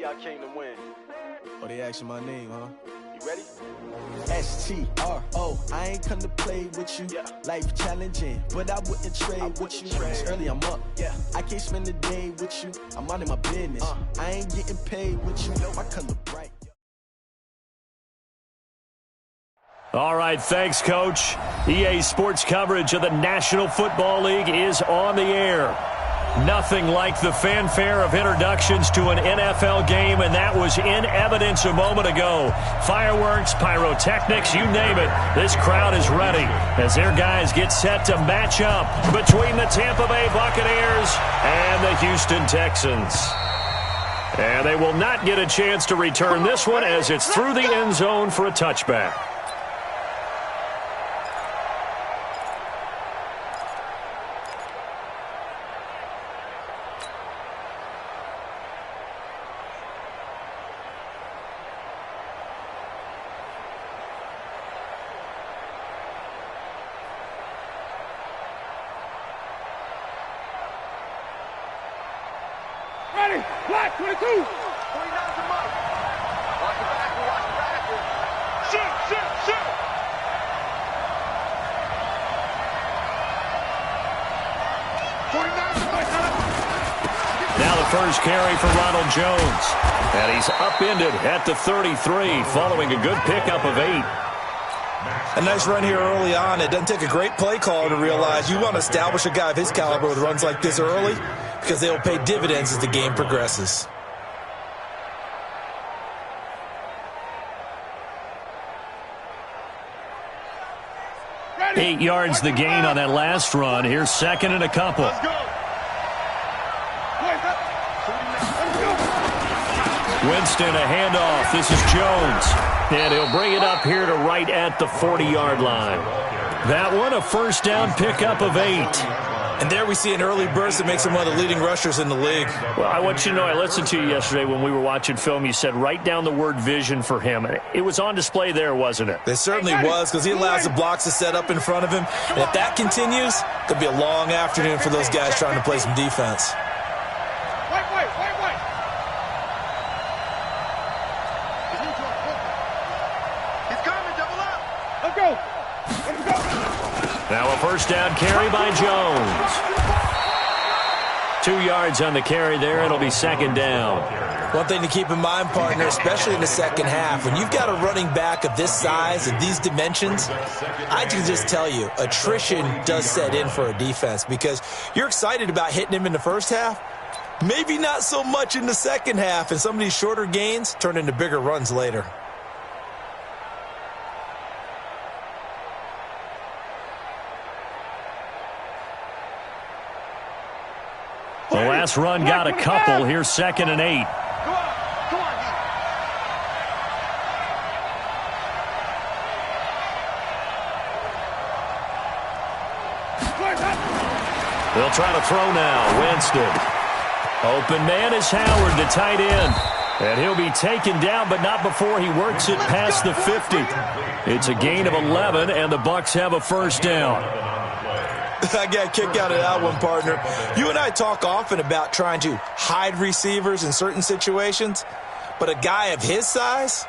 I came to win. Oh, they asking my name, huh? You ready? S-T-R-O, I ain't come to play with you. Yeah. Life challenging, but I wouldn't trade with you. It's early, I'm up. Yeah. I can't spend the day with you. I'm out of my business. I ain't getting paid with you. My color bright. All right, thanks, Coach. EA Sports coverage of the National Football League is on the air. Nothing like the fanfare of introductions to an NFL game, and that was in evidence a moment ago. Fireworks, pyrotechnics, you name it. This crowd is ready as their guys get set to match up between the Tampa Bay Buccaneers and the Houston Texans. And they will not get a chance to return this one as it's through the end zone for a touchback. Ready, black, 22. 49's a must. Watch the back. Shoot. Now the first carry for Ronald Jones. And he's upended at the 33 following a good pickup of 8. A nice run here early on. It doesn't take a great play caller to realize you want to establish a guy of his caliber with runs like this early because they will pay dividends as the game progresses. Ready. 8 yards the gain on that last run. Here's second and a couple. Let's go. Winston, a handoff. This is Jones. And he'll bring it up here to right at the 40-yard line. That one, a first down pickup of 8. And there we see an early burst that makes him one of the leading rushers in the league. Well, I want you to know, I listened to you yesterday when we were watching film. You said write down the word vision for him. It was on display there, wasn't it? It certainly was because he allows the blocks to set up in front of him. And if that continues, it could be a long afternoon for those guys trying to play some defense. Wait. He's coming, double up. Let's go. Now a first down carry by Jones. 2 yards on the carry there. It'll be second down. One thing to keep in mind, partner, especially in the second half, when you've got a running back of this size and these dimensions, I can just tell you, attrition does set in for a defense because you're excited about hitting him in the first half, maybe not so much in the second half, and some of these shorter gains turn into bigger runs later. The last run got a couple. Here's second and 8. Come on. They'll try to throw now. Winston. Open man is Howard, the tight end. And he'll be taken down, but not before he works it past the 50. It's a gain of 11, and the Bucs have a first down. I got a kick out of that one, partner. You and I talk often about trying to hide receivers in certain situations, but a guy of his size,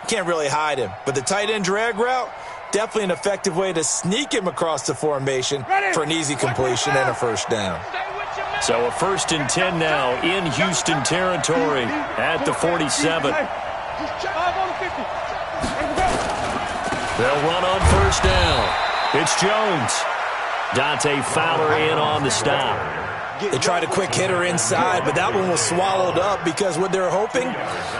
can't really hide him. But the tight end drag route, definitely an effective way to sneak him across the formation for an easy completion and a first down. So a first and 10 now in Houston territory at the 47. They'll run on first down. It's Jones. Dante Fowler in on the stop. They tried a quick hitter inside, but that one was swallowed up because what they're hoping,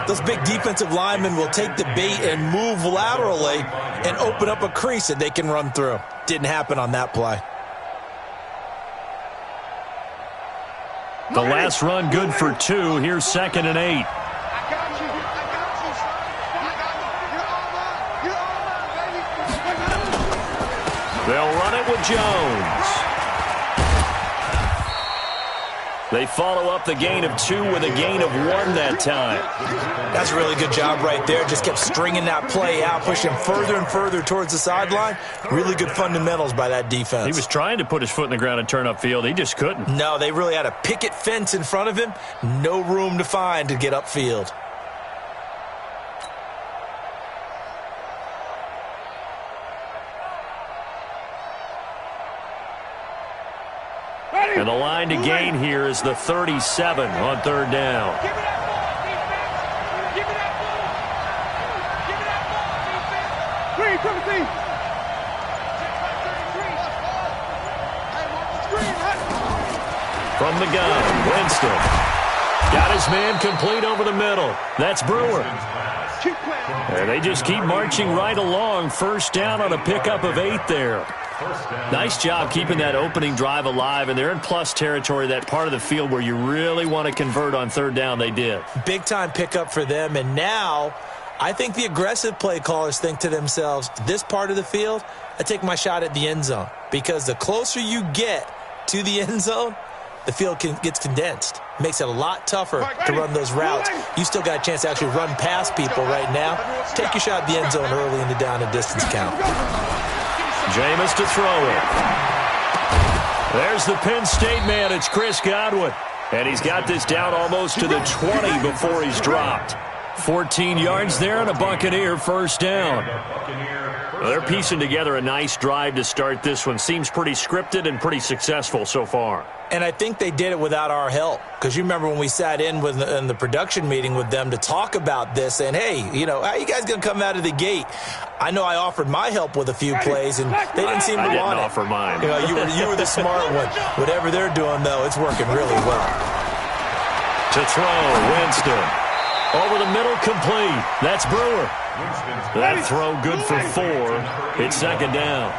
those big defensive linemen will take the bait and move laterally and open up a crease that they can run through. Didn't happen on that play. The last run good for 2. Here's second and 8. They'll run it with Jones. They follow up the gain of 2 with a gain of 1 that time. That's a really good job right there. Just kept stringing that play out, pushing further and further towards the sideline. Really good fundamentals by that defense. He was trying to put his foot in the ground and turn upfield. He just couldn't. No, they really had a picket fence in front of him. No room to find to get upfield. trying to gain here is the 37 on third down. Give me that ball, defense. Give me that ball. Give me that ball, defense. Green, come and see. From the gun, Winston. Got his man complete over the middle. That's Brewer. And they just keep marching right along. First down on a pickup of 8 there. Nice job keeping that opening drive alive, and they're in plus territory, that part of the field where you really want to convert on third down. They did. Big-time pickup for them, and now I think the aggressive play callers think to themselves, this part of the field, I take my shot at the end zone, because the closer you get to the end zone, the field gets condensed. Makes it a lot tougher to run those routes. You still got a chance to actually run past people right now. Take your shot at the end zone early in the down and distance count. Jameis to throw it. There's the Penn State man. It's Chris Godwin. And he's got this down almost to the 20 before he's dropped. 14 yards there and a Buccaneer first down. Well, they're piecing together a nice drive to start this one. Seems pretty scripted and pretty successful so far. And I think they did it without our help. Because you remember when we sat in the production meeting with them to talk about this, and, hey, you know, how are you guys going to come out of the gate? I know I offered my help with a few plays, and they didn't seem to want it. I didn't offer mine. You know, you were the smart one. Whatever they're doing, though, it's working really well. To throw, Winston. Over the middle, complete. That's Brewer. That throw good for 4. It's second down.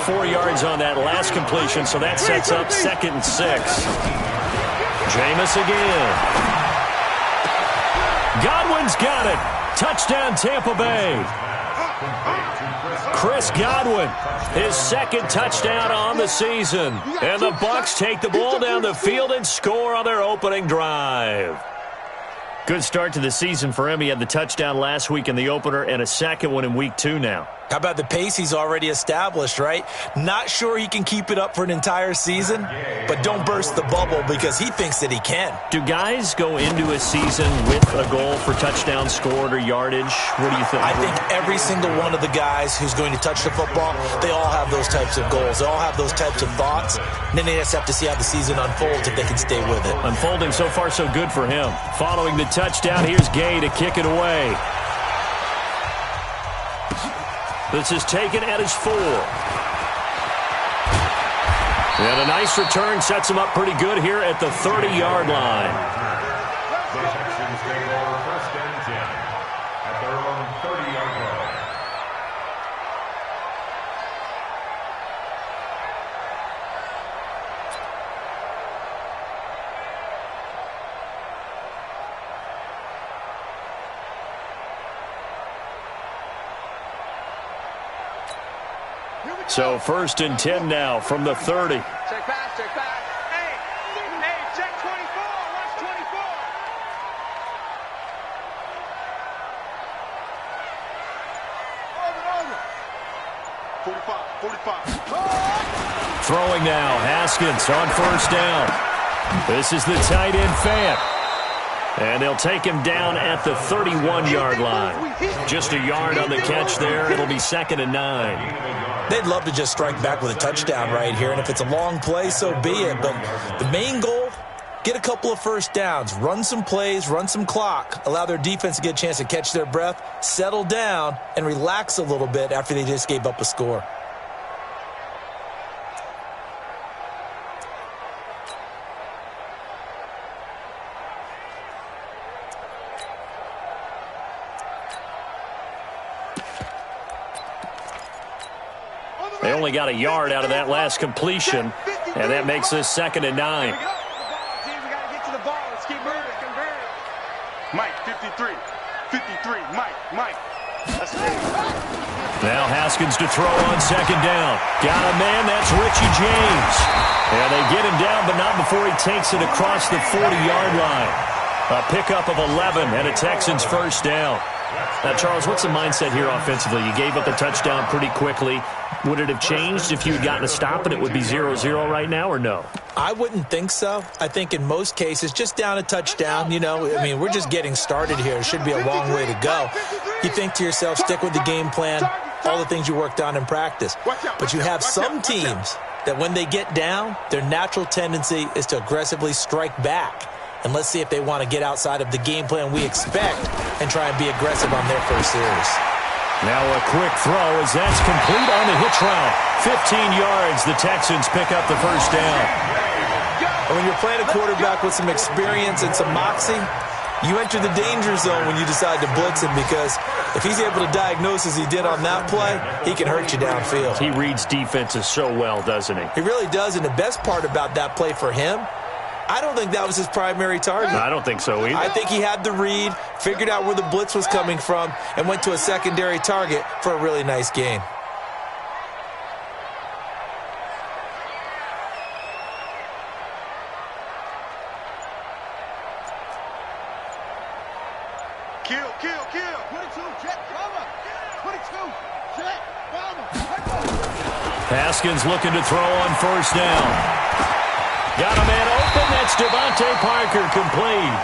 4 yards on that last completion, so that sets up 2nd and 6. Jameis again. Godwin's got it. Touchdown, Tampa Bay. Chris Godwin, his 2nd touchdown on the season. And the Bucs take the ball down the field and score on their opening drive. Good start to the season for him. He had the touchdown last week in the opener and a second one in week 2 now. How about the pace he's already established, right? Not sure he can keep it up for an entire season, but don't burst the bubble because he thinks that he can. Do guys go into a season with a goal for touchdown scored or yardage? What do you think? I think every single one of the guys who's going to touch the football, they all have those types of goals. They all have those types of thoughts. And then they just have to see how the season unfolds if they can stay with it. Unfolding so far so good for him. Following the touchdown, here's Gay to kick it away. This is taken at his 4. And a nice return sets him up pretty good here at the 30-yard line. At their own 30-yard line. So 1st and 10 now from the 30. Check pass, check pass. Hey, check 24. Watch 24. Over. 45. Throwing now, Haskins on 1st down. This is the tight end Fant. And they'll take him down at the 31-yard line. Just a yard on the catch there. It'll be 2nd and 9. They'd love to just strike back with a touchdown right here, and if it's a long play, so be it. But the main goal, get a couple of first downs, run some plays, run some clock, allow their defense to get a chance to catch their breath, settle down, and relax a little bit after they just gave up a score. They only got a yard out of that last completion, and that makes this 2nd and 9. We got to get to the ball. Let's keep moving. Convert. Mike, 53. 53. Mike. That's it. Now Haskins to throw on 2nd down. Got a man, that's Richie James. And they get him down, but not before he takes it across the 40-yard line. A pickup of 11 and a Texans first down. Now, Charles, what's the mindset here offensively? You gave up a touchdown pretty quickly. Would it have changed if you had gotten a stop and it would be 0-0 right now, or no? I wouldn't think so. I think in most cases, just down a touchdown, you know, I mean, we're just getting started here. It should be a long way to go. You think to yourself, stick with the game plan, all the things you worked on in practice. But you have some teams that when they get down, their natural tendency is to aggressively strike back. And let's see if they want to get outside of the game plan we expect and try and be aggressive on their first series. Now a quick throw as that's complete on the hitch route. 15 yards, the Texans pick up the first down. And when you're playing a quarterback with some experience and some moxie, you enter the danger zone when you decide to blitz him, because if he's able to diagnose as he did on that play, he can hurt you downfield. He reads defenses so well, doesn't he? He really does, and the best part about that play for him, I don't think that was his primary target. I don't think so either. I think he had the read, figured out where the blitz was coming from, and went to a secondary target for a really nice gain. Kill. 22, jet, cover. 22, jet, cover. Haskins looking to throw on first down. Got a man open. That's Devontae Parker, complete.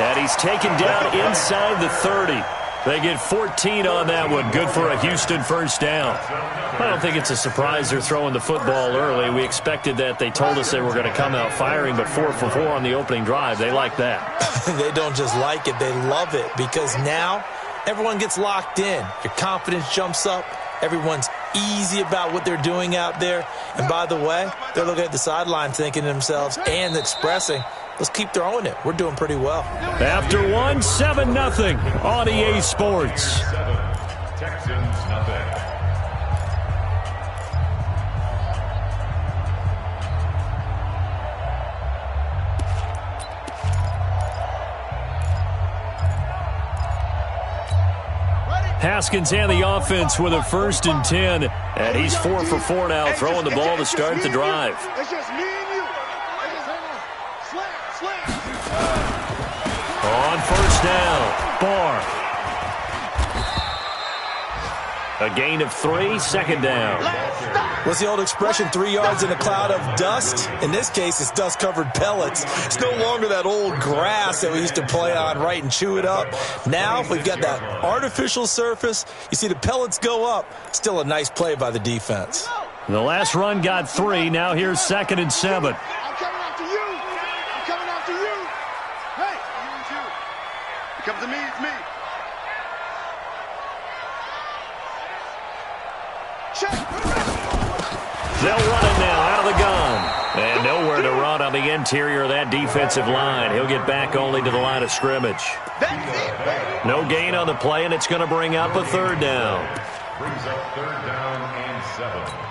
And he's taken down inside the 30. They get 14 on that one. Good for a Houston first down. I don't think it's a surprise they're throwing the football early. We expected that. They told us they were going to come out firing, but 4 for 4 on the opening drive. They like that. They don't just like it. They love it, because now everyone gets locked in. Your confidence jumps up. Everyone's easy about what they're doing out there. And by the way, they're looking at the sideline thinking to themselves and expressing, let's keep throwing it. We're doing pretty well. After one, 7-0 on EA Sports. Texans nothing. Haskins and the offense with a 1st and 10. And he's 4 for 4 now, throwing the ball to start the drive. It's just me and you. Slam. On first down, Barr. A gain of 3, 2nd down. What's the old expression, 3 yards in a cloud of dust? In this case, it's dust-covered pellets. It's no longer that old grass that we used to play on, right, and chew it up. Now, we've got that artificial surface. You see the pellets go up. Still a nice play by the defense. The last run got 3. Now here's 2nd and 7. I'm coming after you. Hey. It comes to me, it's me. They'll run it now out of the gun. And nowhere to run on the interior of that defensive line. He'll get back only to the line of scrimmage. No gain on the play, and it's going to bring up a 3rd down. Brings up 3rd down and 7.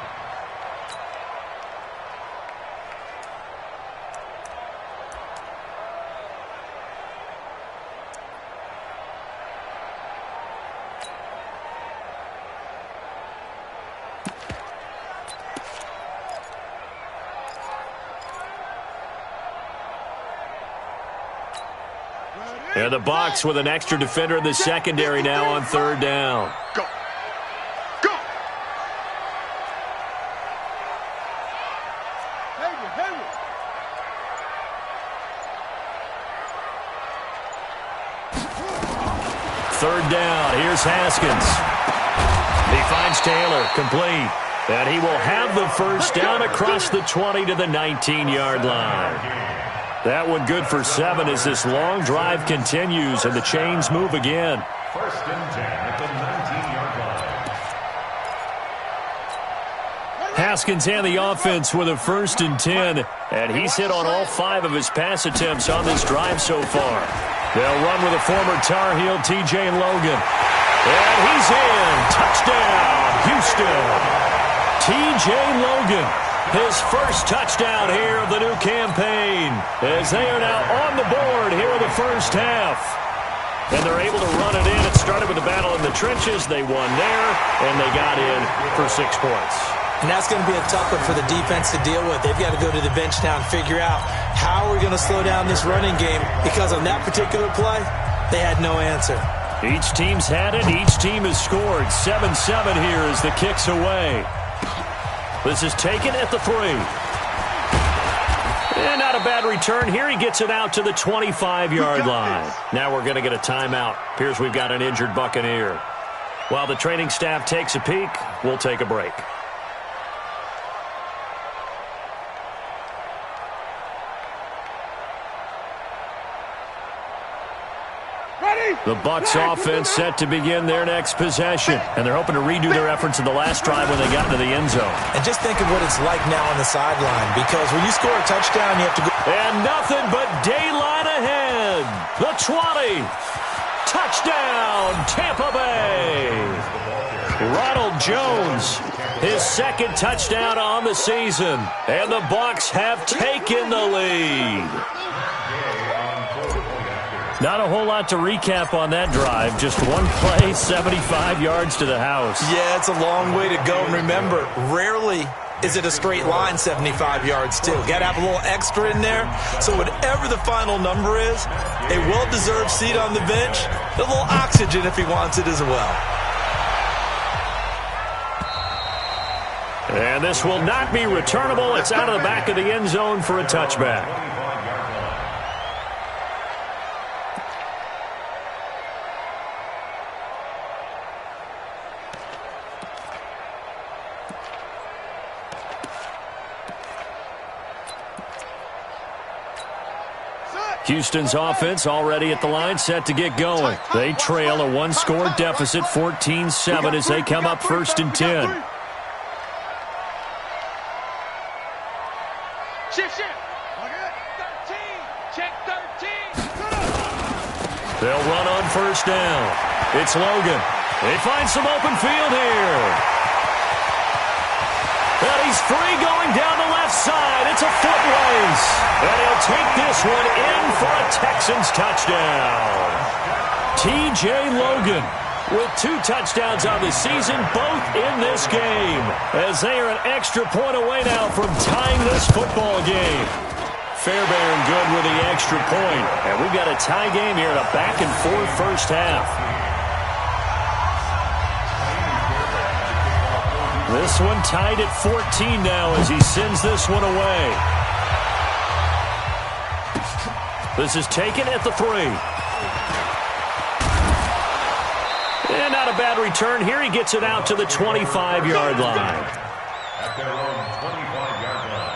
And the box with an extra defender in the secondary now on 3rd down. Go. Hayward. 3rd down. Here's Haskins. He finds Taylor, complete. And he will have the first down across the 20 to the 19-yard line. That one good for 7 as this long drive continues and the chains move again. 1st and 10 at the 19-yard line. Haskins and the offense with a 1st and 10. And he's hit on all 5 of his pass attempts on this drive so far. They'll run with a former Tar Heel, TJ Logan. And he's in. Touchdown, Houston. TJ Logan. His first touchdown here of the new campaign, as they are now on the board here in the first half. And they're able to run it in. It started with a battle in the trenches. They won there, and they got in for 6 points. And that's going to be a tough one for the defense to deal with. They've got to go to the bench now and figure out how we're going to slow down this running game, because on that particular play, they had no answer. Each team's had it. Each team has scored. 7-7 here as the kick's away. This is taken at the 3. And not a bad return here. He gets it out to the 25-yard line. Now we're going to get a timeout. Appears we've got an injured Buccaneer. While the training staff takes a peek, we'll take a break. The Bucs offense set to begin their next possession, and they're hoping to redo their efforts in the last drive when they got into the end zone. And just think of what it's like now on the sideline, because when you score a touchdown, you have to go. And nothing but daylight ahead. The 20. Touchdown, Tampa Bay. Ronald Jones, his second touchdown on the season. And the Bucs have taken the lead. Not a whole lot to recap on that drive. Just one play, 75 yards to the house. Yeah, it's a long way to go. And remember, rarely is it a straight line 75 yards, too. Got to have a little extra in there. So whatever the final number is, a well-deserved seat on the bench, a little oxygen if he wants it as well. And this will not be returnable. It's out of the back of the end zone for a touchback. Houston's offense already at the line, set to get going. They trail a one-score deficit, 14-7, as they come up 1st and 10. Shift. 13. Check 13. They'll run on 1st down. It's Logan. They find some open field here. And he's free going down the left side. It's a foot race. And he'll take this one in for a Texans touchdown. T.J. Logan with 2 touchdowns on the season, both in this game, as they are an extra point away now from tying this football game. Fairbairn good with the extra point. And we've got a tie game here in a back-and-forth first half. This one tied at 14 now as he sends this one away. This is taken at the 3. And not a bad return here. He gets it out to the 25-yard line. At their own 25-yard line.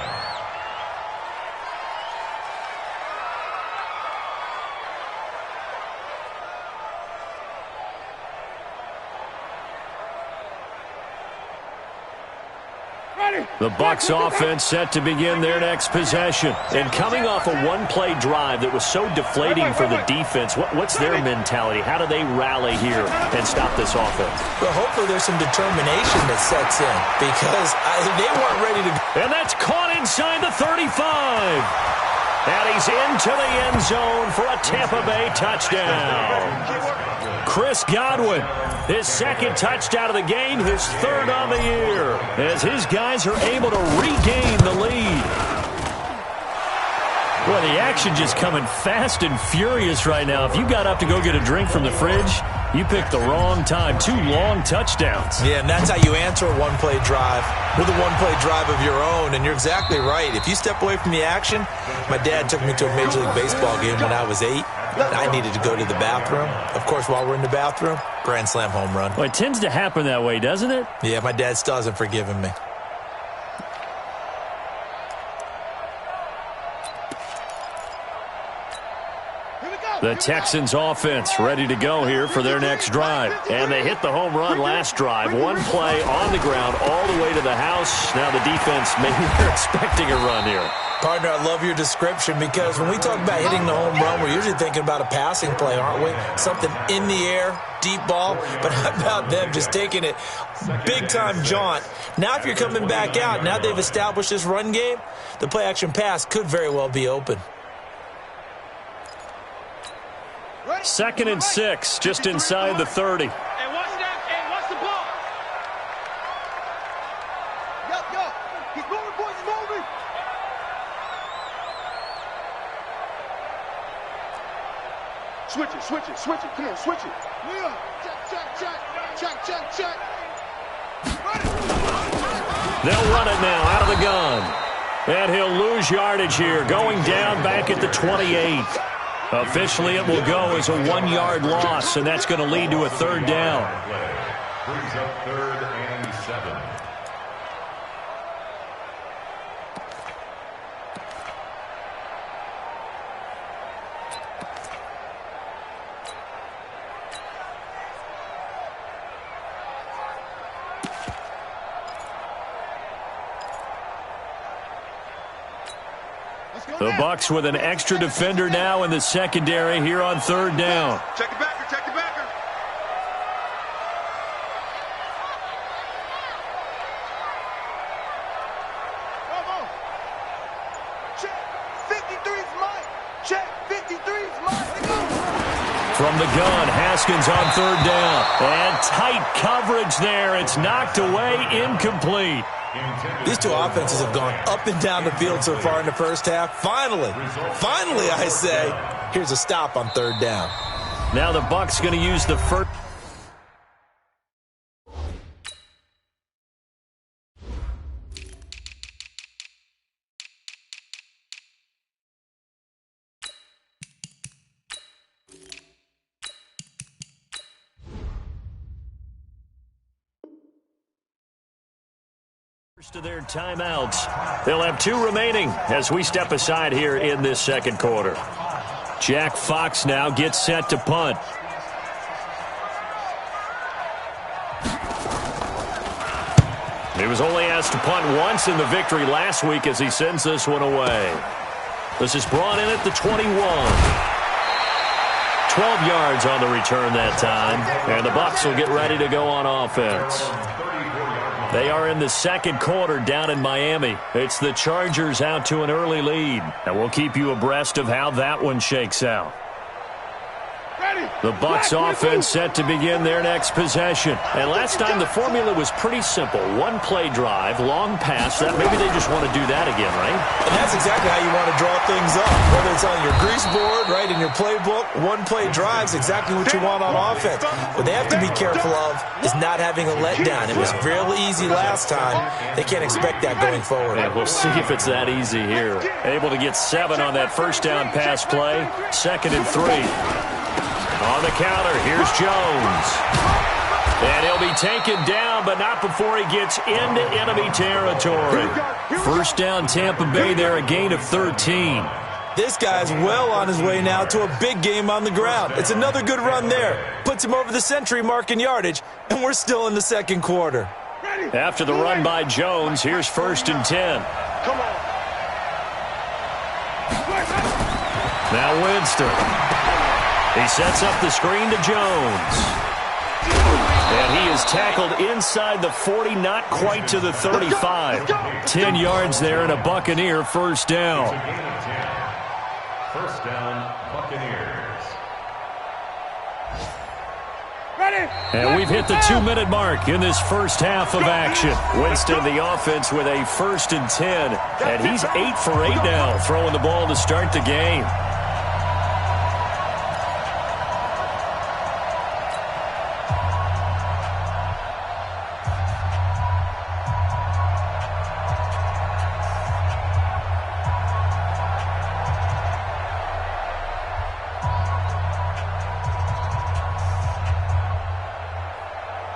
The Bucs offense set to begin their next possession. And coming off a one-play drive that was so deflating for the defense, what's their mentality? How do they rally here and stop this offense? Well, hopefully there's some determination that sets in, because they weren't ready to go. And that's caught inside the 35. And he's into the end zone for a Tampa Bay touchdown. Chris Godwin, his second touchdown of the game, his 3rd on the year, as his guys are able to regain the lead. Boy, the action just coming fast and furious right now. If you got up to go get a drink from the fridge, you picked the wrong time. 2 long touchdowns. Yeah, and that's how you answer a one-play drive with a one-play drive of your own. And you're exactly right. If you step away from the action, my dad took me to a Major League Baseball game when I was 8. I needed to go to the bathroom. Of course, while we're in the bathroom, grand slam home run. Well, it tends to happen that way, doesn't it? Yeah, my dad still hasn't forgiven me. The Texans offense ready to go here for their next drive. And they hit the home run last drive. One play on the ground all the way to the house. Now the defense, maybe they're expecting a run here. Partner, I love your description, because when we talk about hitting the home run, we're usually thinking about a passing play, aren't we? Something in the air, deep ball. But how about them just taking it big-time jaunt? Now if you're coming back out, now they've established this run game, the play-action pass could very well be open. 2nd and 6, just inside the 30. Hey, watch that. Hey, watch the ball. Yo. He's moving, boys. He's moving. Switch it. Come on, switch it. Yeah. Check. They'll run it now out of the gun. And he'll lose yardage here, going down back at the 28. Officially, it will go as a 1-yard loss, and that's going to lead to a 3rd down. Brings up 3rd and 7. The Bucs with an extra defender now in the secondary here on third down. Check the backer, check the backer. Come on. Check 53's mine. Check 53's mine. From the gun, Haskins on third down. And tight coverage there. It's knocked away, incomplete. These two offenses have gone up and down the field so far in the first half. Finally, I say, here's a stop on third down. Now the Bucs going to use the first. To their timeouts. They'll have 2 remaining as we step aside here in this second quarter. Jack Fox now gets set to punt. He was only asked to punt once in the victory last week as he sends this one away. This is brought in at the 21. 12 yards on the return that time, and the Bucs will get ready to go on offense. They are in the second quarter down in Miami. It's the Chargers out to an early lead, and we'll keep you abreast of how that one shakes out. The Bucs offense set to begin their next possession. And last time the formula was pretty simple. 1-play drive, long pass. That maybe they just want to do that again, right? And that's exactly how you want to draw things up. Whether it's on your grease board, right, in your playbook, 1-play drive's exactly what you want on offense. What they have to be careful of is not having a letdown. It was real easy last time. They can't expect that going forward. Yeah, we'll see if it's that easy here. Able to get 7 on that first down pass play. 2nd and 3. On the counter, here's Jones. And he'll be taken down, but not before he gets into enemy territory. First down, Tampa Bay there, a gain of 13. This guy's well on his way now to a big game on the ground. It's another good run there. Puts him over the century mark in yardage, and we're still in the second quarter. After the run by Jones, here's 1st and 10. Come on. Now Winston. He sets up the screen to Jones. And he is tackled inside the 40, not quite to the 35. 10 yards there and a Buccaneer first down. First down, Buccaneers. And we've hit the 2-minute mark in this first half of action. Winston, the offense, with a 1st and 10. And he's 8 for 8 now, throwing the ball to start the game.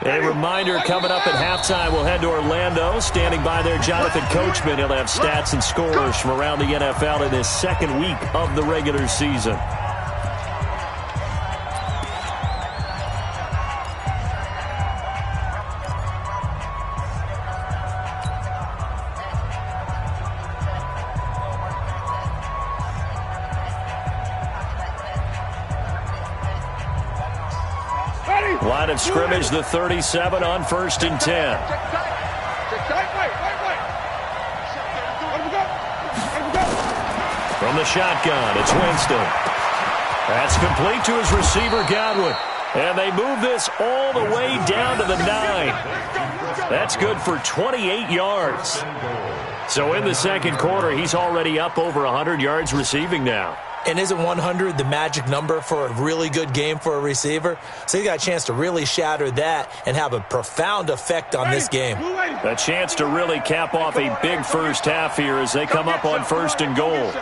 A reminder, coming up at halftime, we'll head to Orlando. Standing by there, Jonathan Coachman. He'll have stats and scores from around the NFL in his second week of the regular season. Line of scrimmage, the 37 on 1st and 10. From the shotgun, it's Winston. That's complete to his receiver, Godwin. And they move this all the way down to the 9. That's good for 28 yards. So in the second quarter, he's already up over 100 yards receiving now. And isn't 100 the magic number for a really good game for a receiver? So he got a chance to really shatter that and have a profound effect on this game. A chance to really cap off a big first half here as they come up on 1st and goal.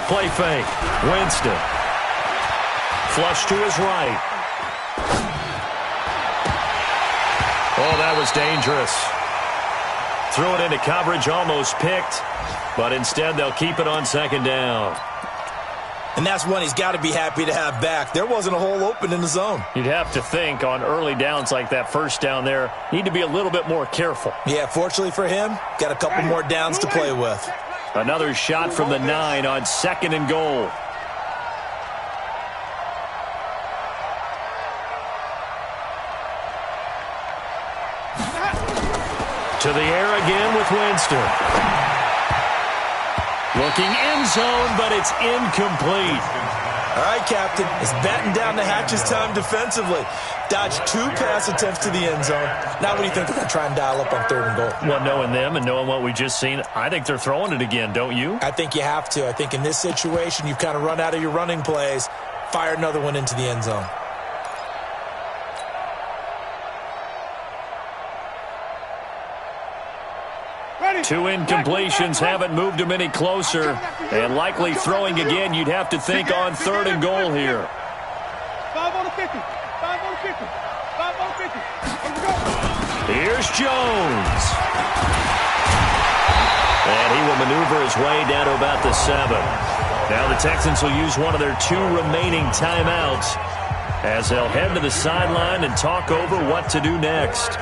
Play fake. Winston. Flush to his right. Oh, that was dangerous. Threw it into coverage, almost picked, but instead they'll keep it on 2nd down. And that's one he's got to be happy to have back. There wasn't a hole open in the zone. You'd have to think on early downs like that first down there, need to be a little bit more careful. Yeah, fortunately for him, got a couple more downs to play with. Another shot from the 9 on 2nd and goal. To the air again with Winston. Looking end zone, but it's incomplete. All right, Captain. It's batten down the hatches time defensively. Dodged 2 pass attempts to the end zone. Now what do you think they're going to try and dial up on 3rd and goal? Well, knowing them and knowing what we just seen, I think they're throwing it again, don't you? I think you have to. I think in this situation, you've kind of run out of your running plays. Fire another one into the end zone. Two incompletions haven't moved him any closer. And likely throwing again, you'd have to think on 3rd and goal here. 5 on the 50. 5 on the 50. 5 on the 50. Let's go. Here's Jones. And he will maneuver his way down to about the 7. Now the Texans will use one of their 2 remaining timeouts as they'll head to the sideline and talk over what to do next.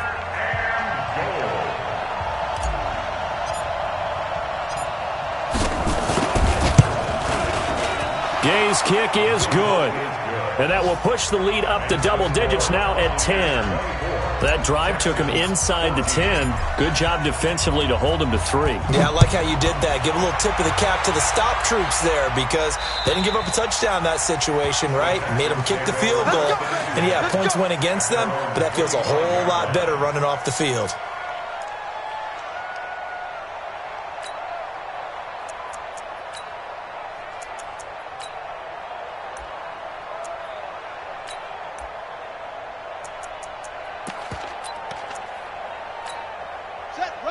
Gay's kick is good. And that will push the lead up to double digits now at 10. That drive took him inside the 10. Good job defensively to hold him to 3. Yeah, I like how you did that. Give a little tip of the cap to the stop troops there because they didn't give up a touchdown in that situation, right? Made them kick the field goal. And, yeah, points went against them, but that feels a whole lot better running off the field.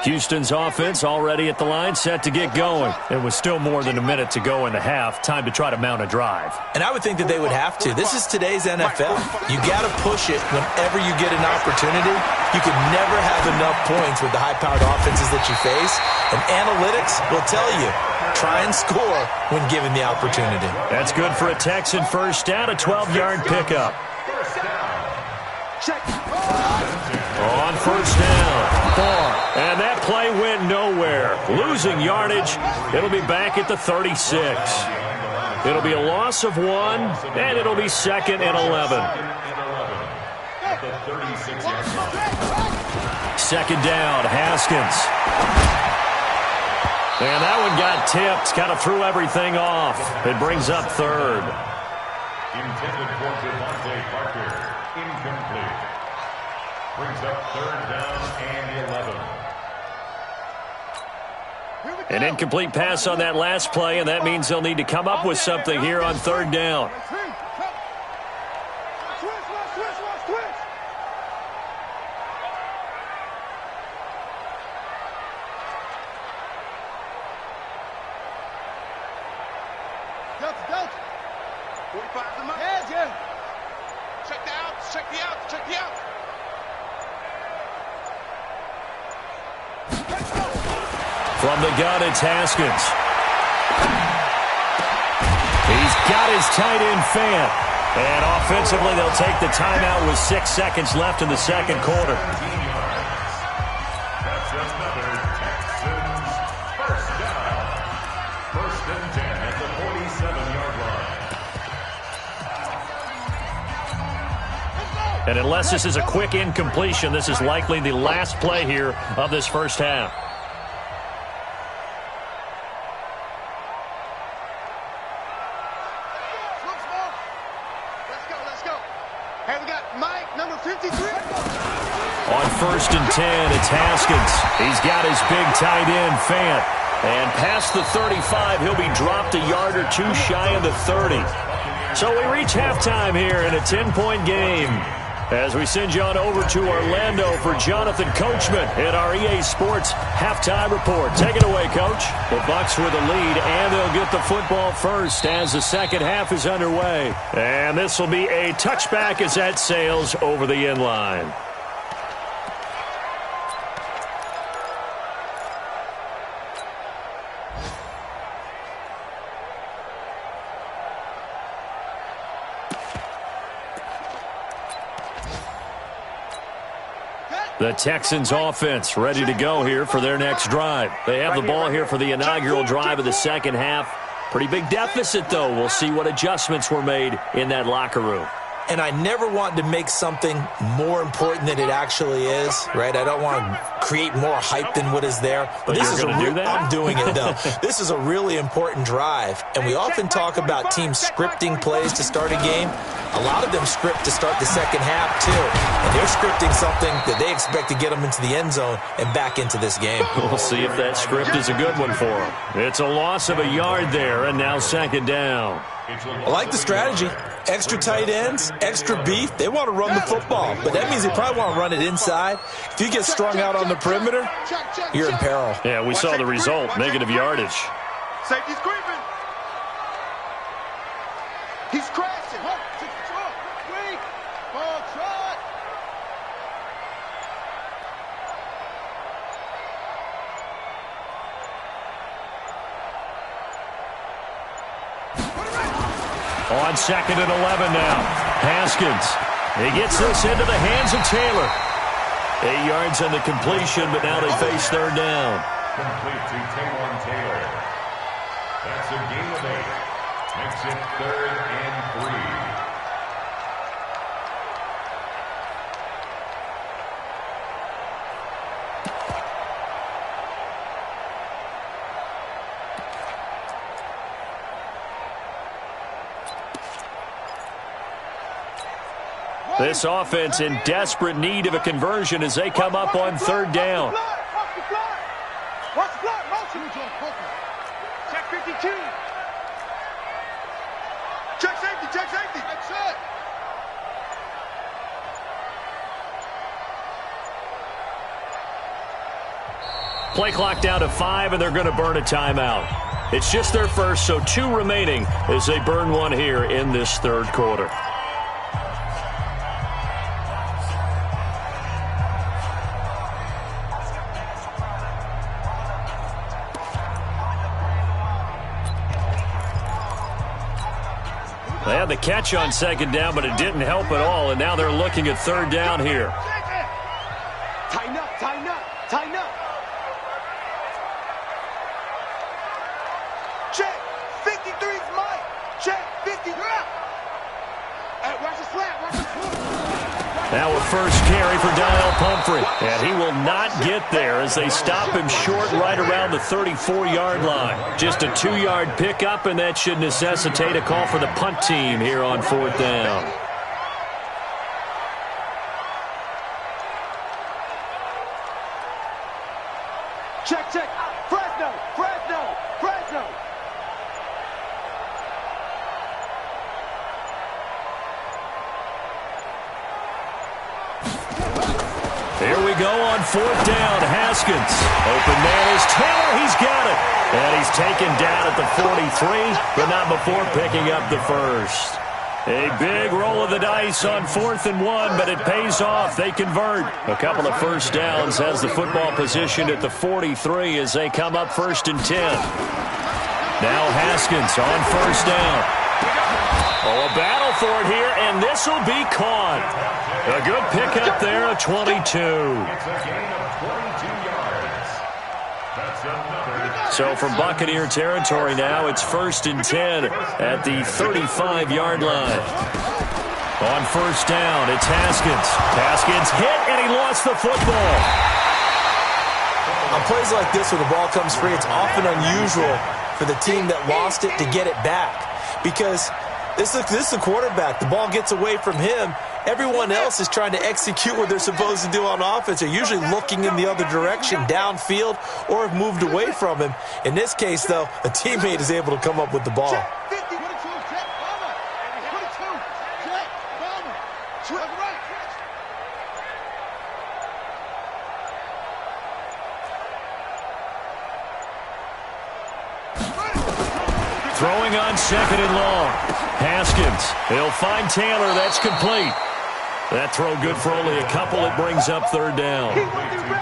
Houston's offense already at the line, set to get going. It was still more than a minute to go in the half. Time to try to mount a drive. And I would think that they would have to. This is today's NFL. You got to push it whenever you get an opportunity. You can never have enough points with the high-powered offenses that you face. And analytics will tell you, try and score when given the opportunity. That's good for a Texan first down, a 12-yard pickup. Check. On first down, far. And that play went nowhere. Losing yardage. It'll be back at the 36. It'll be a loss of 1, and it'll be 2nd and 11. 2nd down, Haskins. And that one got tipped. Kind of threw everything off. It brings up 3rd. Intended for Devontae Parker. Incomplete. Brings up 3rd down and 11. An incomplete pass on that last play, and that means they'll need to come up with something here on 3rd down. Delta. 45 to the edge, yeah. Check the outs, check the outs, check the outs. From the gun, it's Haskins. He's got his tight end Fant. And offensively, they'll take the timeout with 6 seconds left in the 2nd quarter. That's another Texans first down. 1st and 10 at the 47-yard line. And unless this is a quick incompletion, this is likely the last play here of this first half. On 1st and 10, it's Haskins. He's got his big tight end, Fant. And past the 35, he'll be dropped a yard or 2 shy of the 30. So we reach halftime here in a 10-point game. As we send you on over to Orlando for Jonathan Coachman in our EA Sports Halftime Report. Take it away, Coach. The Bucs with the lead, and they'll get the football first as the 2nd half is underway. And this will be a touchback as that sails over the end line. The Texans offense ready to go here for their next drive. They have the ball here for the inaugural drive of the second half. Pretty big deficit, though. We'll see what adjustments were made in that locker room. And I never want to make something more important than it actually is, right? I don't want to create more hype than what is there. But this is I'm doing it, though. This is a really important drive. And we often talk about teams scripting plays to start a game. A lot of them script to start the second half, too. And they're scripting something that they expect to get them into the end zone and back into this game. We'll see if that script is a good one for them. It's a loss of a yard there, and now second down. I like the strategy. Extra tight ends, extra beef. They want to run the football, but that means they probably want to run it inside. If you get strung out on the perimeter, you're in peril. Yeah, we saw the result, negative yardage. Safety's creeping. He's crashing. Weak. Ball trot. On second and 11 now. Haskins. He gets this into the hands of Taylor. 8 yards on the completion, but now they face third down. Complete to Taylor. That's a gain of 8. Makes it 3rd and 3. This offense in desperate need of a conversion as they come up on third down. Watch the block. Motion. Check 52. Check safety. That's it. Play clock down to 5, and they're going to burn a timeout. It's just their first, so 2 remaining as they burn one here in this third quarter. They had the catch on second down, but it didn't help at all, and now they're looking at third down here. Tighten up. Check. 53's Mike. Check. 50. Hey, watch the slap. Now a first carry for Donnell Pumphrey. And he will not get there as they stop him short right around the 34-yard line. Just a 2-yard pickup, and that should necessitate a call for the punt team here on fourth down. Check. Fresno. Here we go on fourth down. Haskins. Open man is Taylor. He's got it. And he's taken down at the 43, but not before picking up the first. A big roll of the dice on 4th and 1, but it pays off. They convert. A couple of first downs has the football positioned at the 43 as they come up 1st and 10. Now Haskins on first down. Oh, a battle for it here, and this will be caught. A good pickup there, a 22. It's a gain of 22 yards. That's another. So from Buccaneer territory now, it's 1st and 10 at the 35-yard line. On first down, it's Haskins. Haskins hit, and he lost the football. On plays like this where the ball comes free, it's often unusual for the team that lost it to get it back. Because this is the quarterback. The ball gets away from him. Everyone else is trying to execute what they're supposed to do on offense. They're usually looking in the other direction, downfield, or have moved away from him. In this case, though, a teammate is able to come up with the ball. Throwing on second and long. Haskins. He'll find Taylor. That's complete. That throw good for only a couple. It brings up third down.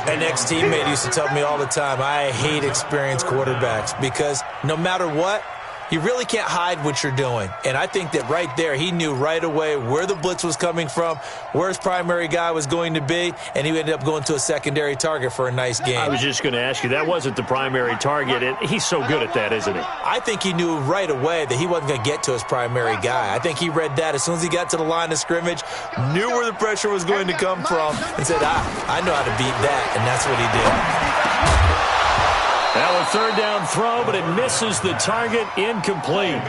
An ex-teammate used to tell me all the time, I hate experienced quarterbacks because no matter what, You really can't hide what you're doing. And I think that right there, he knew right away where the blitz was coming from, where his primary guy was going to be, and he ended up going to a secondary target for a nice game. I was just going to ask you, that wasn't the primary target. He's so good at that, isn't he? I think he knew right away that he wasn't going to get to his primary guy. I think he read that as soon as he got to the line of scrimmage, knew where the pressure was going to come from, and said, I know how to beat that, and that's what he did. Now a third down throw, but it misses the target, incomplete.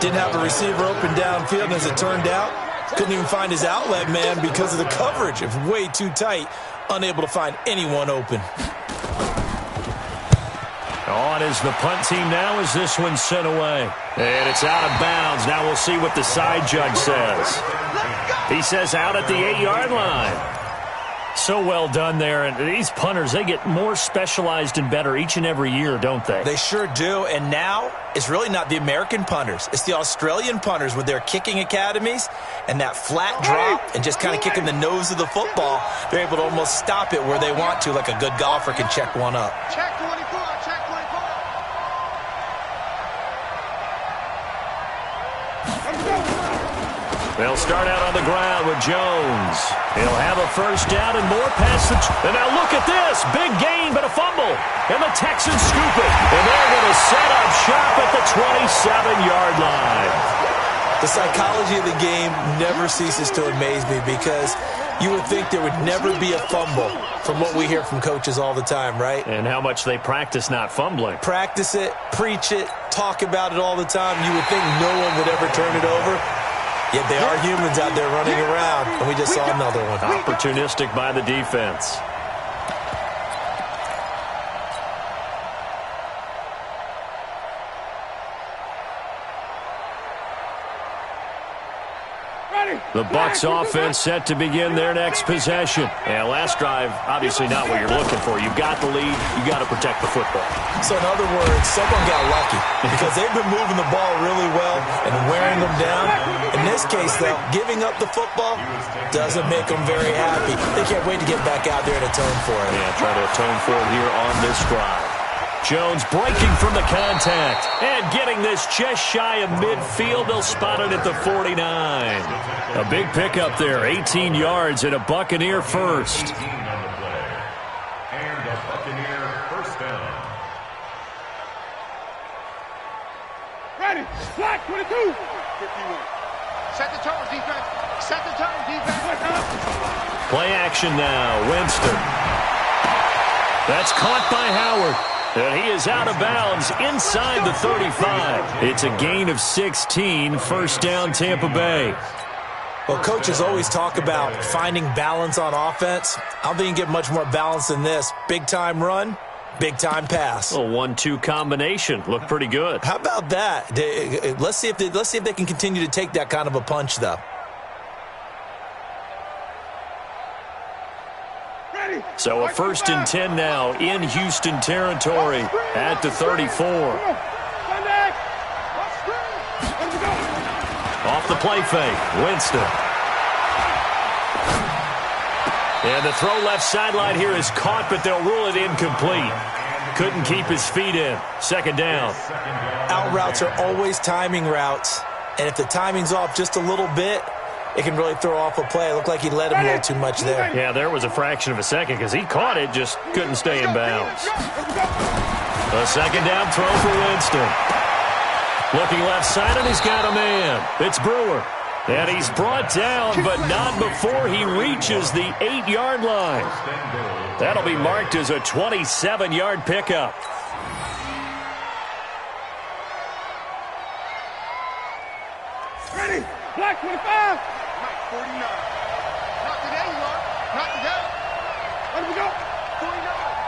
Didn't have a receiver open downfield, and as it turned out, couldn't even find his outlet man because of the coverage. It was way too tight, unable to find anyone open. On is the punt team now as this one's sent away. And it's out of bounds. Now we'll see what the side judge says. He says out at the 8-yard line. So well done there. And these punters, they get more specialized and better each and every year, don't they? They sure do. And now it's really not the American punters. It's the Australian punters with their kicking academies and that flat drop and just kind of kicking the nose of the football. They're able to almost stop it where they want to, like a good golfer can check one up. Check 24, check 24. They'll start out on the ground with Jones. He'll have a first down and more past the... And now look at this. Big gain, but a fumble. And the Texans scoop it. And they're going to set up shop at the 27-yard line. The psychology of the game never ceases to amaze me because you would think there would never be a fumble from what we hear from coaches all the time, right? And how much they practice not fumbling. Practice it, preach it, talk about it all the time. You would think no one would ever turn it over. Yet they are humans out there running around, and we just saw another one. Opportunistic by the defense. The Bucs offense set to begin their next possession. And last drive, obviously not what you're looking for. You've got the lead. You've got to protect the football. So in other words, someone got lucky because they've been moving the ball really well and wearing them down. In this case, though, giving up the football doesn't make them very happy. They can't wait to get back out there and atone for it. Yeah, try to atone for it here on this drive. Jones breaking from the contact and getting this just shy of midfield. They'll spot it at the 49. A big pickup there, 18 yards and a Buccaneer first. And a Buccaneer first down. Ready, flat, 22. 51. Set the tone, defense. Set the tone, defense. Play action now, Winston. That's caught by Howard. And he is out of bounds inside the 35. It's a gain of 16, first down Tampa Bay. Well, coaches always talk about finding balance on offense. I don't think you can get much more balance than this. Big-time run, big-time pass. A 1-2 combination. Looked pretty good. How about that? Let's see if they can continue to take that kind of a punch, though. So a 1st and 10 now in Houston territory at the 34. Off the play fake, Winston. And the throw left sideline here is caught, but they'll rule it incomplete. Couldn't keep his feet in. Second down. Out routes are always timing routes, and if the timing's off just a little bit, it can really throw off a play. It looked like he let him a little too much there. Yeah, there was a fraction of a second because he caught it, just couldn't stay in bounds. A second down throw for Winston. Looking left side, and he's got a man. It's Brewer. And he's brought down, but not before he reaches the 8-yard line. That'll be marked as a 27-yard pickup. Ready, black 25. 49. Not today, Mark. Not today. Let me go. 49.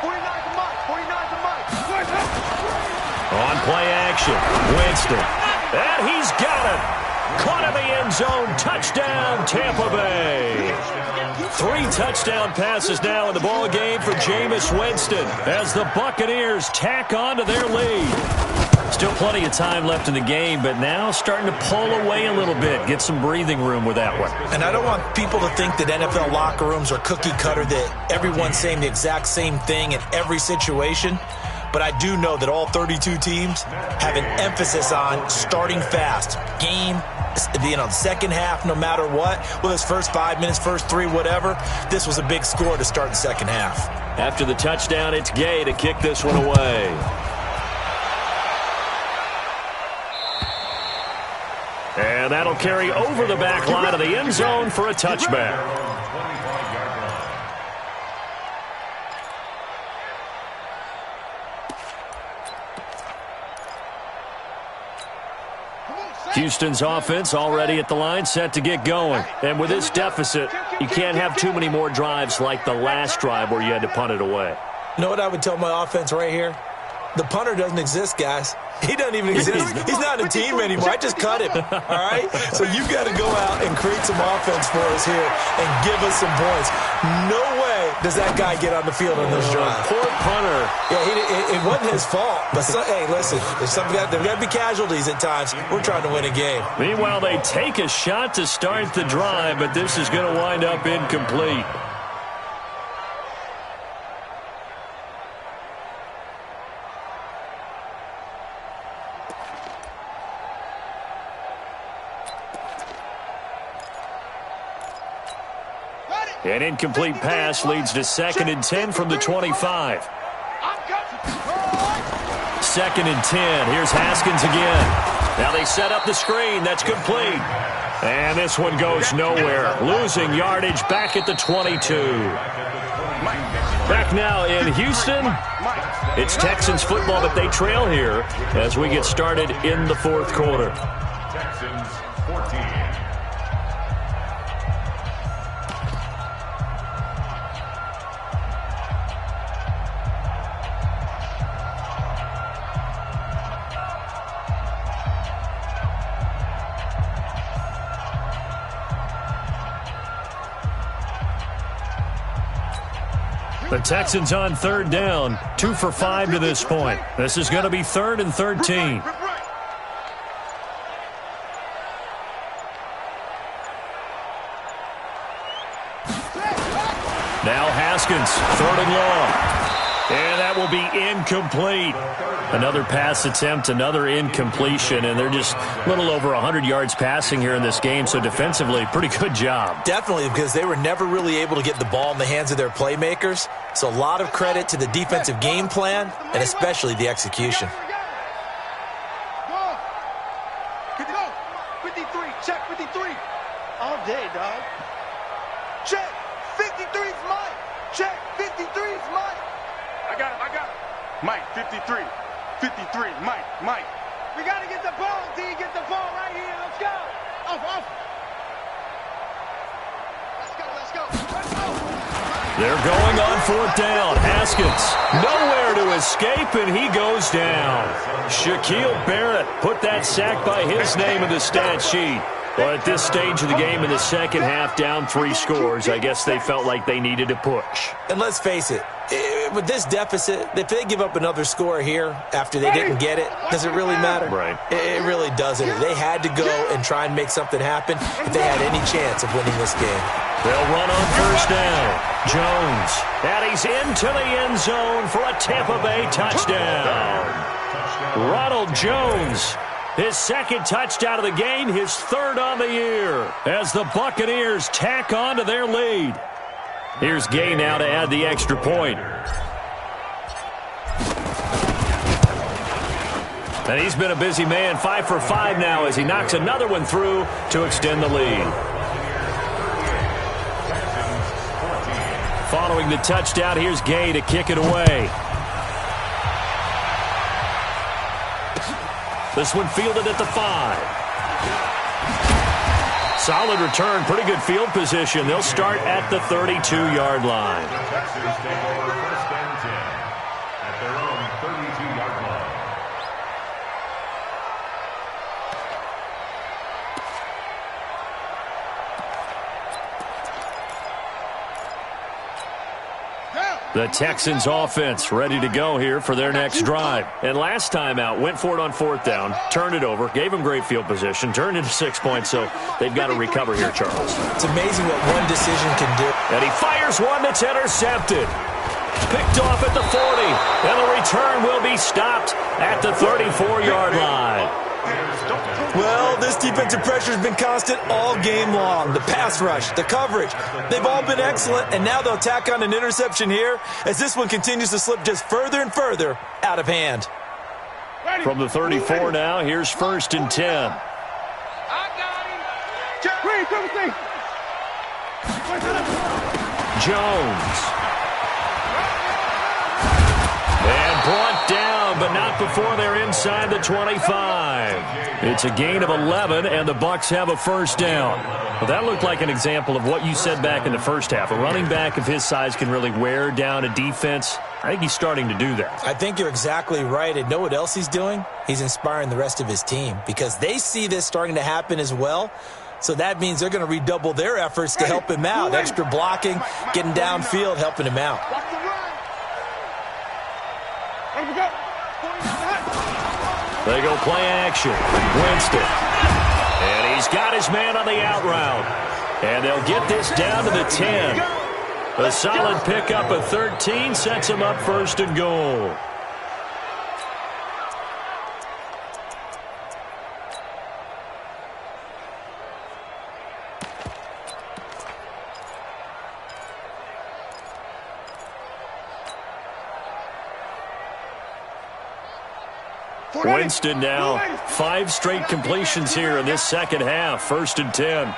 49 to Mike. 49 to Mike. On play action, Winston. And he's got it. Caught in the end zone. Touchdown, Tampa Bay. 3 touchdown passes now in the ball game for Jameis Winston as the Buccaneers tack on to their lead. Still plenty of time left in the game, but now starting to pull away a little bit, get some breathing room with that one. And I don't want people to think that NFL locker rooms are cookie cutter, that everyone's saying the exact same thing in every situation. but I do know that all 32 teams have an emphasis on starting fast. Game, being on the second half, no matter what, whether it's first 5 minutes, first 3, whatever, this was a big score to start the second half. After the touchdown, it's Gay to kick this one away. And that'll carry over the back line of the end zone for a touchback. Houston's offense already at the line, set to get going. And with this deficit, you can't have too many more drives like the last drive where you had to punt it away. You know what I would tell my offense right here? The punter doesn't exist, guys. He doesn't even exist. He's not a team anymore. I just cut him, all right? So you've got to go out and create some offense for us here and give us some points. No way does that guy get on the field on this drive. Poor punter. Yeah, it wasn't his fault. But, hey, listen, there's got to be casualties at times. We're trying to win a game. Meanwhile, they take a shot to start the drive, but this is going to wind up incomplete. An incomplete pass leads to 2nd and 10 from the 25. 2nd and 10. Here's Haskins again. Now they set up the screen. That's complete. And this one goes nowhere. Losing yardage back at the 22. Back now in Houston. It's Texans football, but they trail here as we get started in the 4th quarter. Texans 14. The Texans on 3rd down, 2 for 5 to this point. This is going to be 3rd and 13. Now Haskins, 3rd and long. And that will be incomplete. Another pass attempt, another incompletion, and they're just a little over 100 yards passing here in this game, so defensively, pretty good job. Definitely, because they were never really able to get the ball in the hands of their playmakers, so a lot of credit to the defensive game plan and especially the execution. Good to go. 53, check 53. All day, dog. Check, 53's mine. Check, 53's mine. I got him. Mike, 53. 53, Mike. We got to get the ball, D. Get the ball right here. Let's go. Off. Let's go. They're going on 4th down. Haskins, nowhere to escape, and he goes down. Shaquille Barrett put that sack by his name in the stat sheet. Well, at this stage of the game in the second half, down 3 scores, I guess they felt like they needed to push. And let's face it, with this deficit, if they give up another score here after they didn't get it, does it really matter? Right. It really doesn't. They had to go and try and make something happen if they had any chance of winning this game. They'll run on 1st down. Jones, and he's into the end zone for a Tampa Bay touchdown. Ronald Jones, his 2nd touchdown of the game, his 3rd on the year, as the Buccaneers tack on to their lead. Here's Gay now to add the extra point. And he's been a busy man, 5 for 5 now as he knocks another one through to extend the lead. Following the touchdown, here's Gay to kick it away. This one fielded at the 5. Solid return, pretty good field position. They'll start at the 32-yard line. The Texans take over 1st and 10 at their own 32-yard line. The Texans offense ready to go here for their next drive. And last time out, went for it on 4th down, turned it over, gave them great field position, turned into 6 points, so they've got to recover here, Charles. It's amazing what one decision can do. And he fires one that's intercepted. Picked off at the 40. And the return will be stopped at the 34-yard line. Well, this defensive pressure has been constant all game long. The pass rush, the coverage, they've all been excellent, and now they'll tack on an interception here as this one continues to slip just further and further out of hand. From the 34 now, here's 1st and 10. I got him. Jones. And brought down, but not before they're inside the 25. It's a gain of 11, and the Bucs have a first down. Well, that looked like an example of what you said back in the first half. A running back of his size can really wear down a defense. I think he's starting to do that. I think you're exactly right. And know what else he's doing? He's inspiring the rest of his team because they see this starting to happen as well. So that means they're going to redouble their efforts to help him out. Extra blocking, getting downfield, helping him out. They go play action. Winston. And he's got his man on the out route. And they'll get this down to the 10. A solid pickup of 13 sets him up 1st and goal. Winston now 5 straight completions here in this second half. 1st and 10.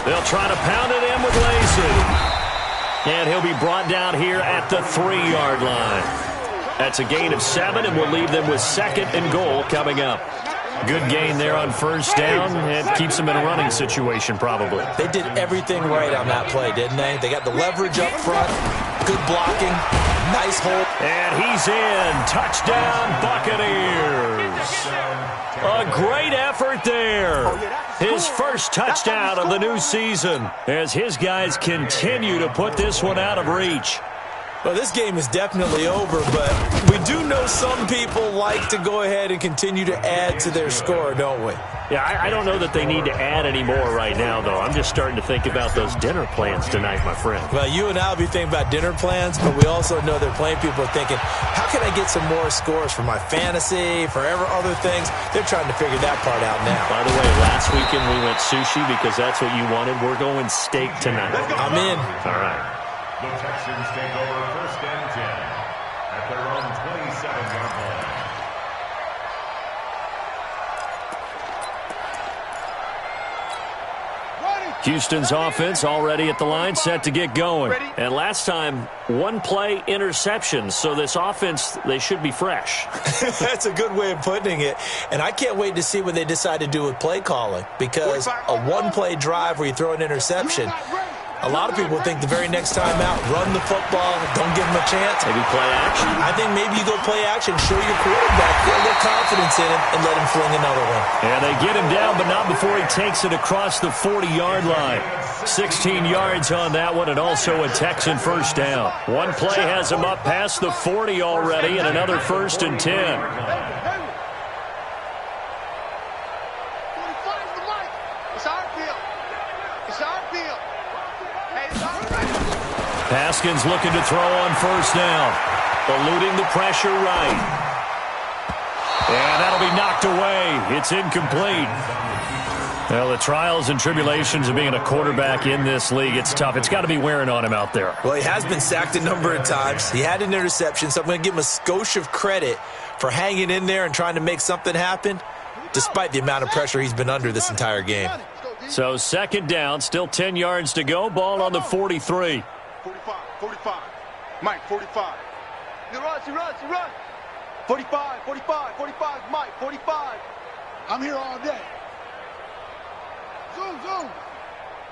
They'll try to pound it in with Lacy. And he'll be brought down here at the 3-yard line. That's a gain of 7, and we'll leave them with 2nd and goal coming up. Good gain there on 1st down. It keeps them in a running situation probably. They did everything right on that play, didn't they? They got the leverage up front, good blocking, nice hold. And he's in. Touchdown, Buccaneers. A great effort there. His first touchdown of the new season as his guys continue to put this one out of reach. Well, this game is definitely over, but we do know some people like to go ahead and continue to add to their score, don't we? Yeah, I don't know that they need to add any more right now, though. I'm just starting to think about those dinner plans tonight, my friend. Well, you and I will be thinking about dinner plans, but we also know that plenty of people are thinking, how can I get some more scores for my fantasy, for other things? They're trying to figure that part out now. By the way, last weekend we went sushi because that's what you wanted. We're going steak tonight. I'm in. All right. The Texans take over 1st and 10 at their own 27-yard line. Houston's offense already at the line, set to get going. And last time, 1-play interception. So this offense, they should be fresh. That's a good way of putting it. And I can't wait to see what they decide to do with play calling. Because a 1-play drive where you throw an interception, a lot of people think the very next time out, run the football, don't give them a chance. Maybe play action. I think maybe you go play action, show your quarterback, get a little confidence in him, and let him fling another one. And they get him down, but not before he takes it across the 40-yard line. 16 yards on that one, and also a Texan first down. One play has him up past the 40 already, and another 1st and 10. Haskins looking to throw on 1st down. Eluding the pressure right. And that'll be knocked away. It's incomplete. Well, the trials and tribulations of being a quarterback in this league, it's tough. It's got to be wearing on him out there. Well, he has been sacked a number of times. He had an interception, so I'm going to give him a skosh of credit for hanging in there and trying to make something happen, despite the amount of pressure he's been under this entire game. So 2nd down, still 10 yards to go. Ball on the 43. 45. Mike, 45. He runs. 45, Mike, 45. I'm here all day. Zoom.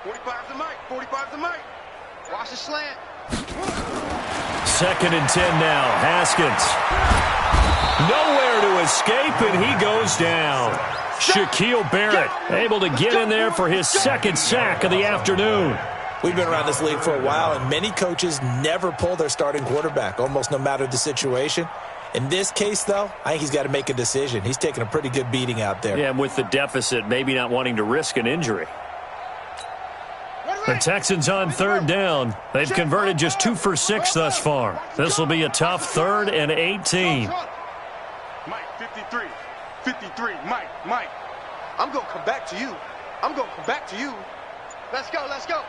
45's the Mike. Watch the slant. 2nd and 10 now. Haskins. Nowhere to escape, and he goes down. Shaquille Barrett able to get in there for his 2nd sack of the afternoon. We've been around this league for a while, and many coaches never pull their starting quarterback, almost no matter the situation. In this case, though, I think he's got to make a decision. He's taking a pretty good beating out there. Yeah, and with the deficit, maybe not wanting to risk an injury. Ready. The Texans on third down. They've converted just 2 for 6 thus far. This will be a tough 3rd and 18. Mike, 53. 53. Mike. I'm going to come back to you. Let's go.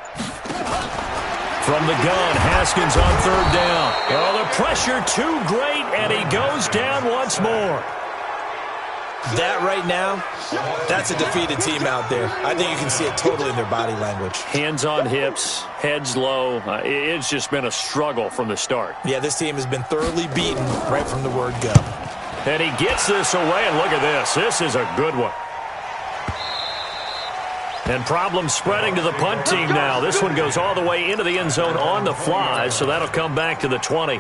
From the gun, Haskins on third down. Oh, the pressure too great, and he goes down once more. That right now, that's a defeated team out there. I think you can see it totally in their body language. Hands on hips, heads low. It's just been a struggle from the start. Yeah, this team has been thoroughly beaten right from the word go. And he gets this away, and look at this. This is a good one. And problems spreading to the punt team now. This one goes all the way into the end zone on the fly, so that'll come back to the 20.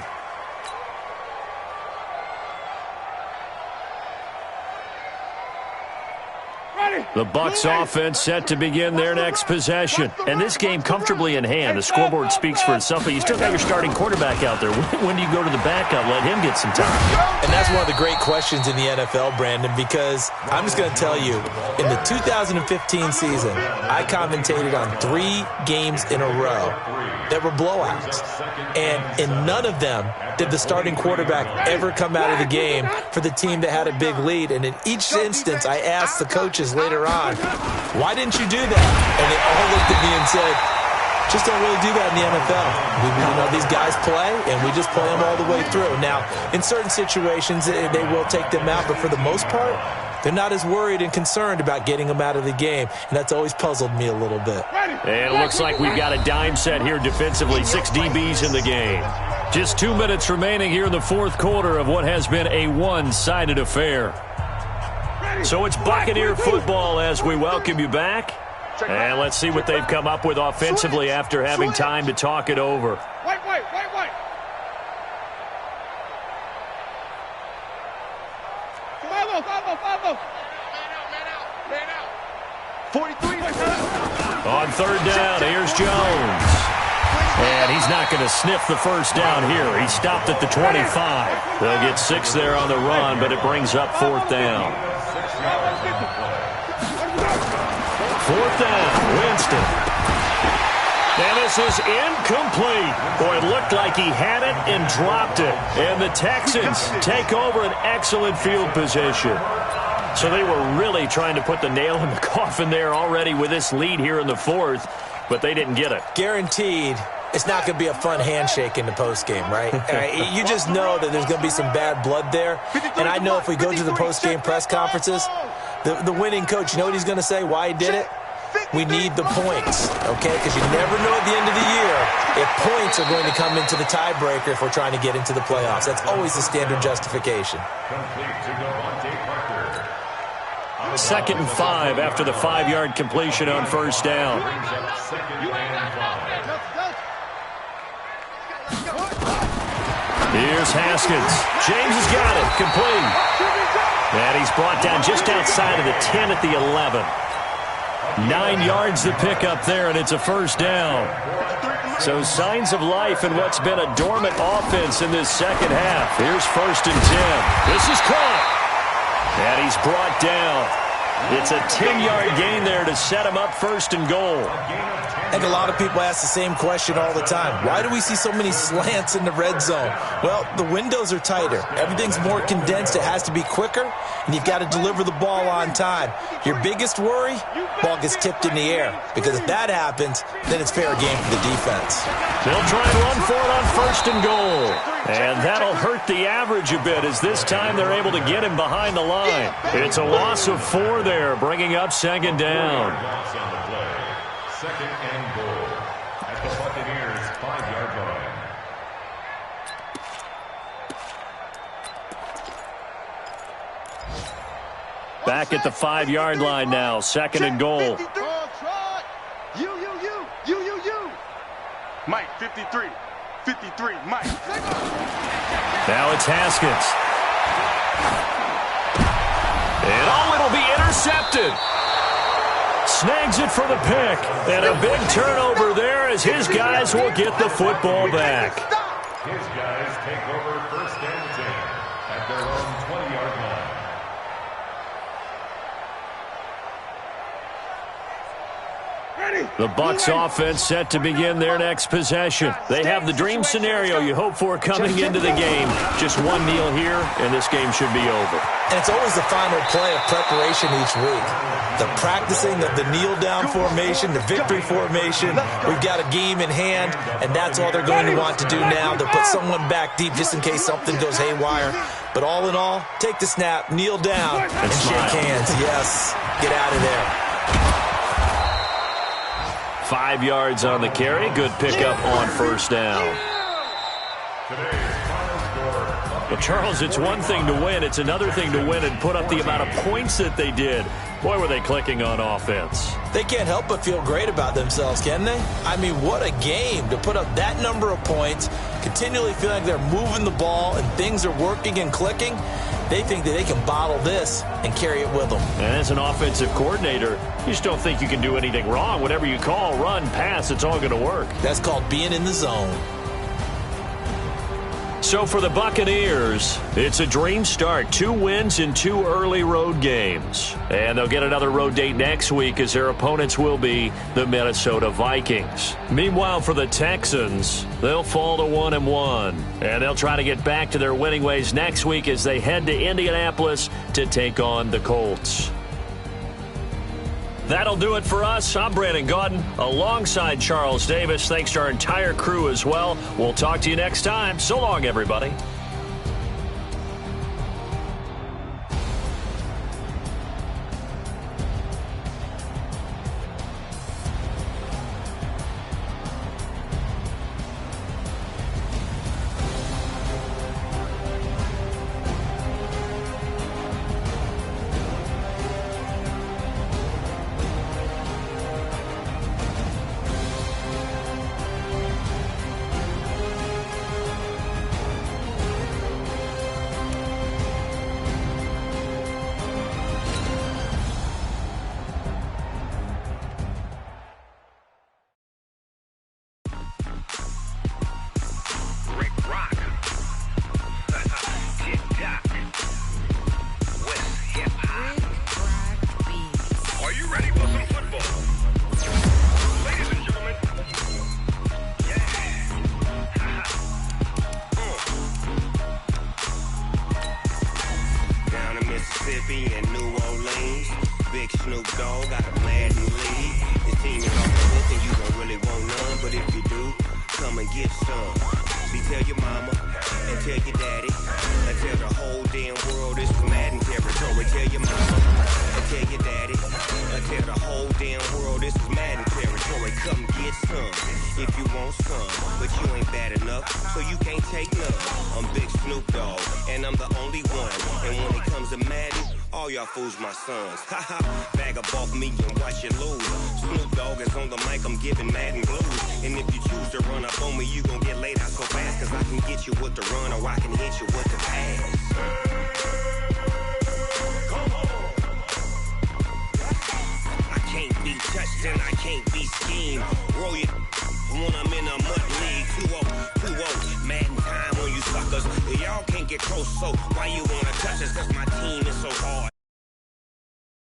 The Bucs offense set to begin their next possession. And this game comfortably in hand. The scoreboard speaks for itself, but you still got your starting quarterback out there. When do you go to the backup? Let him get some time. And that's one of the great questions in the NFL, Brandon, because I'm just going to tell you, in the 2015 season, I commentated on 3 games in a row that were blowouts. And in none of them did the starting quarterback ever come out of the game for the team that had a big lead. And in each instance, I asked the coaches later on, why didn't you do that? And they all looked at me and said, just don't really do that in the NFL. These guys play, and we just play them all the way through. Now, in certain situations, they will take them out, but for the most part, they're not as worried and concerned about getting them out of the game, and that's always puzzled me a little bit. And it looks like we've got a dime set here defensively, 6 DBs in the game. Just 2 minutes remaining here in the fourth quarter of what has been a one-sided affair. So it's Buccaneer football as we welcome you back. And let's see what they've come up with offensively after having time to talk it over. Wait. 43. On third down, here's Jones. And he's not going to sniff the first down here. He stopped at the 25. They'll get 6 there on the run, but it brings up 4th down. 4th down, Winston. And this is incomplete. Boy, it looked like he had it and dropped it. And the Texans take over an excellent field position. So they were really trying to put the nail in the coffin there already with this lead here in the 4th, but they didn't get it. Guaranteed, it's not going to be a fun handshake in the postgame, right? You just know that there's going to be some bad blood there. And I know if we go to the postgame press conferences, the winning coach, you know what he's going to say, why he did it? We need the points, okay? Because you never know at the end of the year if points are going to come into the tiebreaker if we're trying to get into the playoffs. That's always the standard justification. 2nd and 5 after the 5-yard completion on first down. Here's Haskins. James has got it. Complete. And he's brought down just outside of the 10 at the 11. 9 yards to pick up there, and it's a first down. So signs of life in what's been a dormant offense in this second half. Here's 1st and 10. This is caught. And he's brought down. It's a 10-yard gain there to set him up 1st and goal. I think a lot of people ask the same question all the time. Why do we see so many slants in the red zone? Well, the windows are tighter. Everything's more condensed. It has to be quicker, and you've got to deliver the ball on time. Your biggest worry, ball gets tipped in the air. Because if that happens, then it's fair game for the defense. They'll try and run for it on 1st and goal. And that'll hurt the average a bit as this time they're able to get him behind the line. It's a loss of 4 there, bringing up 2nd down. 2nd and goal at the Buccaneers' 5-yard line. Back at the 5-yard line now, 2nd and goal. You. Mike, 53. 53, Mike. Now it's Haskins. And it'll be intercepted. Snags it for the pick. And a big turnover there as his guys will get the football back. His guys take over 1st and 10 at their own 20-yard line. The Bucs offense set to begin their next possession. They have the dream scenario you hope for coming into the game. Just one kneel here, and this game should be over. And it's always the final play of preparation each week. The practicing of the kneel-down formation, the victory formation. We've got a game in hand, and that's all they're going to want to do now. They'll put someone back deep just in case something goes haywire. But all in all, take the snap, kneel down, and shake hands. Yes, get out of there. 5 yards on the carry. Good pickup on first down. Well, Charles, it's one thing to win. It's another thing to win and put up the amount of points that they did. Boy, were they clicking on offense. They can't help but feel great about themselves, can they? I mean, what a game to put up that number of points, continually feeling like they're moving the ball and things are working and clicking. They think that they can bottle this and carry it with them. And as an offensive coordinator, you just don't think you can do anything wrong. Whatever you call, run, pass, it's all going to work. That's called being in the zone. So for the Buccaneers, it's a dream start. 2 wins in 2 early road games. And they'll get another road date next week as their opponents will be the Minnesota Vikings. Meanwhile, for the Texans, they'll fall to 1-1. And they'll try to get back to their winning ways next week as they head to Indianapolis to take on the Colts. That'll do it for us. I'm Brandon Gaudin alongside Charles Davis. Thanks to our entire crew as well. We'll talk to you next time. So long, everybody. Mississippi and New Orleans. Big Snoop Dogg got a Madden lead. This team is on the hook and you don't really want none, but if you do, come and get some. See, tell your mama and tell your daddy and tell the whole damn world this is Madden territory. Tell your mama and tell your daddy and tell the whole damn world this is Madden territory. Come get some if you want some, but you ain't bad enough, so you can't take none. I'm Big Snoop Dogg, and I'm the only one. And when it comes to Madden, all y'all fools my sons. Haha, bag up off me and watch you lose. Snoop Dogg is on the mic, I'm giving Madden blues. And if you choose to run up on me, you gon' get laid out so fast, cause I can get you with the run or I can hit you with the pass. I can't be touched and I can't be schemed. Roll you when I'm in a mud league. 2-0, Madden time on you suckers. Y'all can't get close, so why you wanna touch us? Cause my team is so hard.